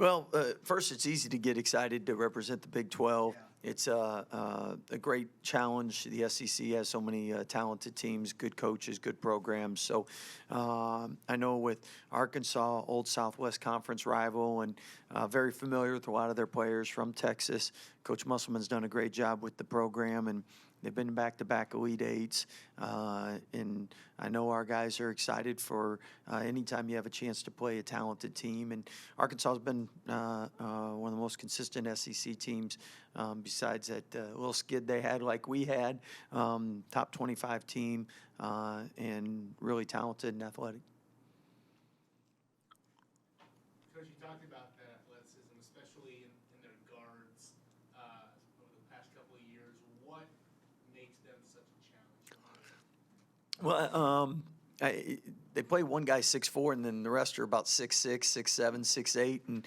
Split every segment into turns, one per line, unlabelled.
Well, first, it's easy to get excited to represent the Big 12.
Yeah.
It's a great challenge. The SEC has so many talented teams, good coaches, good programs. So I know with Arkansas, old Southwest Conference rival, and very familiar with a lot of their players from Texas. Coach Musselman's done a great job with the program, and they've been back-to-back Elite Eights. And I know our guys are excited for anytime you have a chance to play a talented team. And Arkansas has been one of the most consistent SEC teams. Besides that little skid they had like we had, top 25 team, and really talented and athletic.
Coach, you talked about that athleticism, especially in their guards over the past couple of years. What makes them such a challenge?
Well, they play one guy 6'4", and then the rest are about 6'6", 6'7", 6'8", and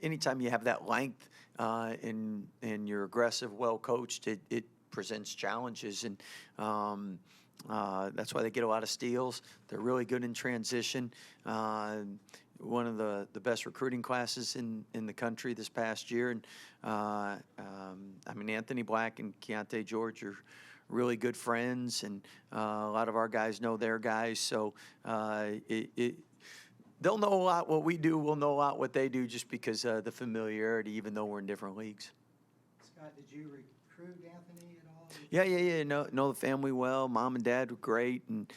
anytime you have that length and you're aggressive, well coached, it presents challenges, and that's why they get a lot of steals. They're really good in transition. One of the best recruiting classes in the country this past year, and I mean, Anthony Black and Keontae George are really good friends, and a lot of our guys know their guys, so they'll know a lot what we do. We'll know a lot what they do, just because of the familiarity, even though we're in different leagues.
Scott, did you recruit Anthony at all?
Yeah. Know the family well. Mom and Dad were great, and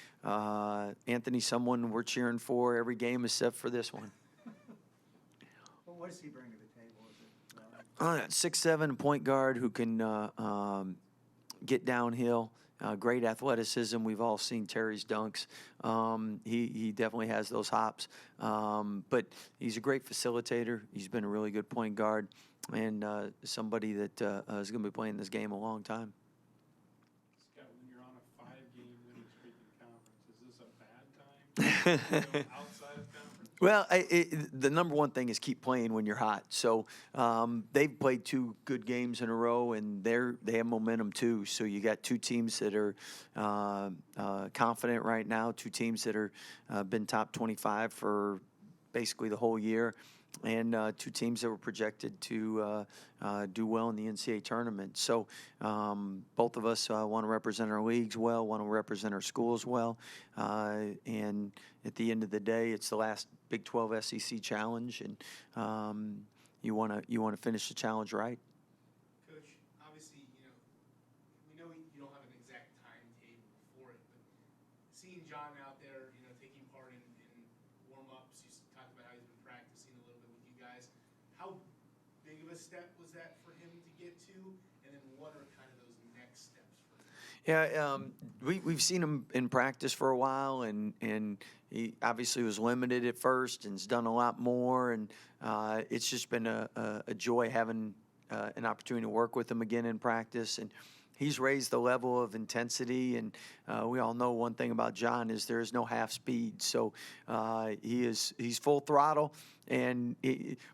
Anthony's someone we're cheering for every game except for this one.
Well, what does he bring to the table? Is it
6'7", point guard who can get downhill. Great athleticism. We've all seen Terry's dunks. He definitely has those hops. But he's a great facilitator. He's been a really good point guard, and somebody that is going to be playing this game a long time.
Scott, when you're on a 5-game winning streak in conference, is this a bad time? Outside of conference?
Well, the number one thing is keep playing when you're hot. So they've played 2 good games in a row, and they have momentum too. So you got 2 teams that are confident right now, 2 teams that are been top 25 for basically the whole year, and 2 teams that were projected to do well in the NCAA tournament. So both of us want to represent our leagues well, want to represent our schools well, and at the end of the day, it's the last Big 12 SEC challenge, and you want to finish the challenge right.
Coach, obviously, we know you don't have an exact timetable for it, but seeing John out there, taking part in warm-ups, you talked about how he's been practicing a little bit with you guys. How big of a step was that for him to get to, and then what are kind of those next steps for him?
Yeah, we've seen him in practice for a while, and he obviously was limited at first and has done a lot more, and it's just been a joy having an opportunity to work with him again in practice, and he's raised the level of intensity, and we all know one thing about John is there is no half speed, so he's full throttle, and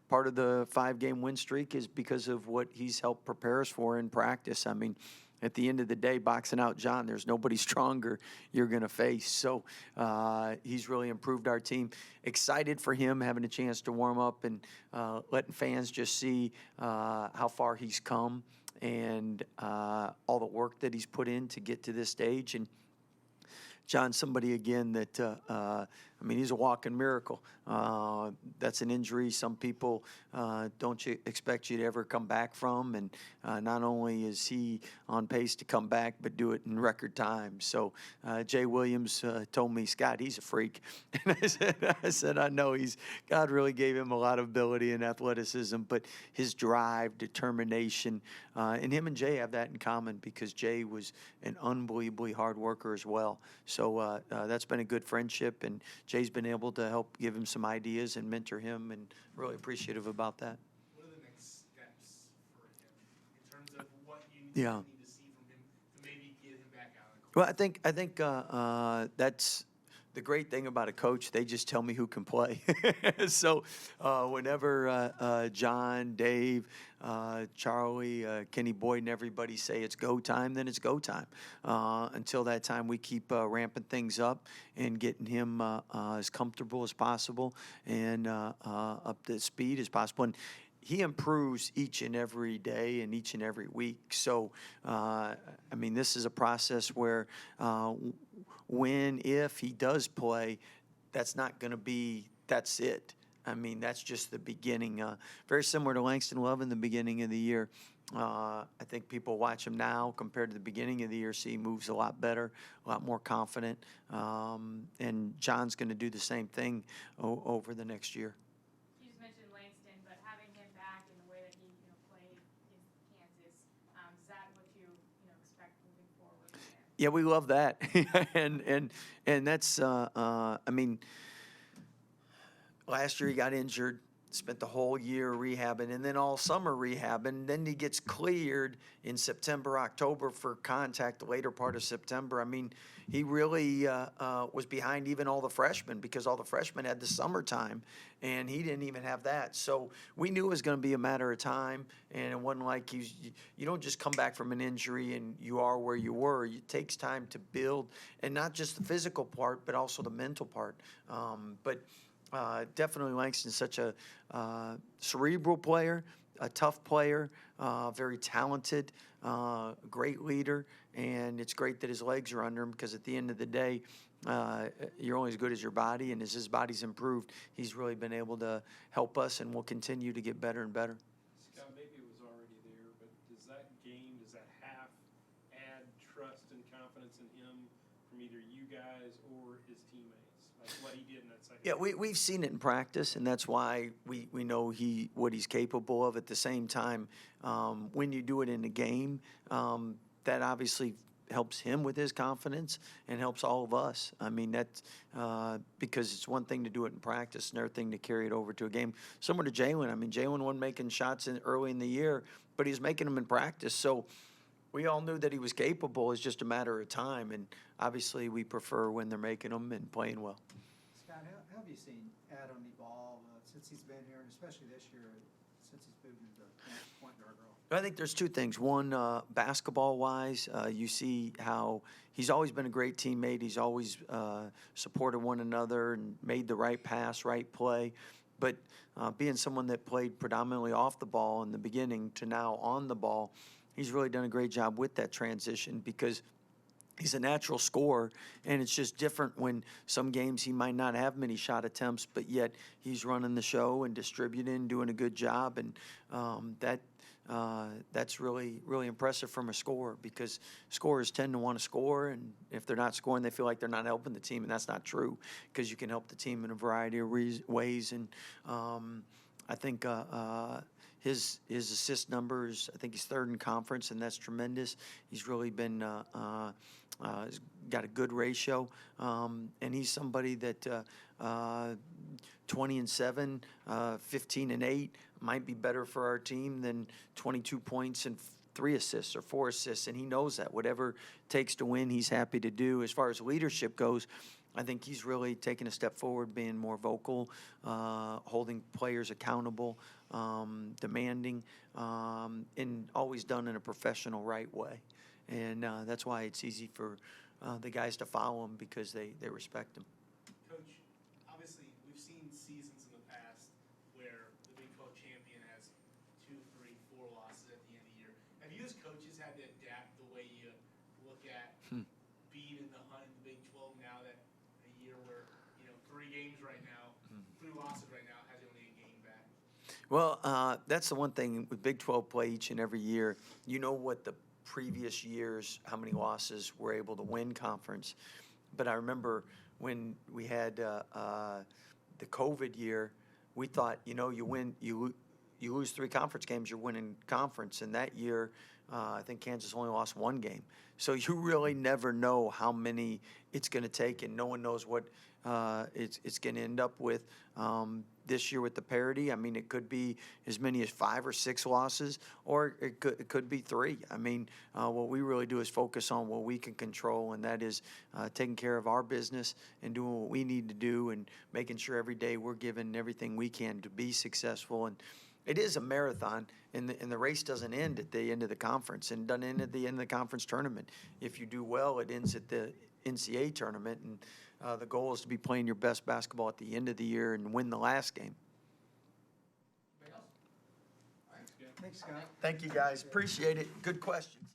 part of the 5-game win streak is because of what he's helped prepare us for in practice. I mean, at the end of the day, boxing out John, there's nobody stronger you're going to face. So he's really improved our team. Excited for him having a chance to warm up and letting fans just see how far he's come and all the work that he's put in to get to this stage. And John's somebody, again, that, he's a walking miracle. That's an injury some people don't expect you to ever come back from. And not only is he on pace to come back, but do it in record time. So Jay Williams told me, Scott, he's a freak. And I said, I know. God really gave him a lot of ability and athleticism, but his drive, determination, and him and Jay have that in common because Jay was an unbelievably hard worker as well. So that's been a good friendship, and Jay's been able to help give him some ideas and mentor him, and really appreciative about that.
What are the next steps for him in terms of what you need to see from him to maybe get him back out of the court?
Well, I think that's the great thing about a coach, they just tell me who can play. So whenever John, Dave, Charlie, Kenny Boyd, and everybody say it's go time, then it's go time. Until that time, we keep ramping things up and getting him as comfortable as possible and up to speed as possible. And he improves each and every day and each and every week. So, I mean, this is a process where if he does play, that's not going to be, that's it. I mean, that's just the beginning. Very similar to Langston Love in the beginning of the year. I think people watch him now compared to the beginning of the year, see he moves a lot better, a lot more confident. And John's going to do the same thing over the next year.
You just mentioned Langston, but having him back in the way that he played against Kansas, is that what you expect moving forward?
Yeah, we love that, and that's I mean, last year he got injured, spent the whole year rehabbing, and then all summer rehabbing. Then he gets cleared in September, October for contact, the later part of September. I mean, he really was behind even all the freshmen because all the freshmen had the summertime, and he didn't even have that. So we knew it was going to be a matter of time, and it wasn't like you don't just come back from an injury and you are where you were. It takes time to build, and not just the physical part, but also the mental part. Definitely Langston's such a cerebral player, a tough player, very talented, great leader, and it's great that his legs are under him because at the end of the day, you're only as good as your body, and as his body's improved, he's really been able to help us and will continue to get better and better.
Scott, maybe it was already there, but does that half add trust and confidence in him from either you guys or his teammates? Like what he did in that second.
Yeah, we've seen it in practice, and that's why we know what he's capable of. At the same time, when you do it in a game, that obviously helps him with his confidence and helps all of us. I mean, that's because it's one thing to do it in practice, another thing to carry it over to a game. Similar to Jalen. I mean, Jalen wasn't making shots early in the year, but he was making them in practice. So we all knew that he was capable. It's just a matter of time, and obviously we prefer when they're making them and playing well.
Scott, how have you seen Adam evolve since he's been here, and especially this year since he's moved into the point guard role?
I think there's two things. One, basketball-wise, you see how he's always been a great teammate. He's always supported one another and made the right pass, right play. But being someone that played predominantly off the ball in the beginning to now on the ball, he's really done a great job with that transition because he's a natural scorer, and it's just different when some games he might not have many shot attempts, but yet he's running the show and distributing and doing a good job, and that's really, really impressive from a scorer because scorers tend to want to score, and if they're not scoring, they feel like they're not helping the team, and that's not true because you can help the team in a variety of ways, and I think his assist numbers, I think he's third in conference, and that's tremendous. He's really been he's got a good ratio, and he's somebody that 20-7, 15-8 might be better for our team than 22 points and 3 assists or 4 assists, and he knows that. Whatever it takes to win, he's happy to do. As far as leadership goes, I think he's really taken a step forward, being more vocal, holding players accountable, demanding, and always done in a professional, right way. And that's why it's easy for the guys to follow him because they respect him.
Coach, obviously, we've seen seasons in the past where the Big 12 champion has 2, 3, 4 losses at the end of the year. Have you as coaches had to adapt the way you look at being in the hunt in the Big 12 now that a year where, 3 games right now, 3 losses right now, has only a game back?
Well, that's the one thing with Big 12 play each and every year. You know what the previous years, how many losses we're able to win conference. But I remember when we had the COVID year, we thought, you you lose 3 conference games, you're winning conference. And that year, I think Kansas only lost 1 game. So you really never know how many it's going to take, and no one knows what it's going to end up with. This year with the parity, I mean, it could be as many as 5 or 6 losses, or it could be 3. I mean, what we really do is focus on what we can control, and that is taking care of our business and doing what we need to do and making sure every day we're giving everything we can to be successful. And it is a marathon, and the race doesn't end at the end of the conference, and doesn't end at the end of the conference tournament. If you do well, it ends at the NCAA tournament, and the goal is to be playing your best basketball at the end of the year and win the last game.
Thanks, Scott.
Thank you, guys. Appreciate it. Good questions.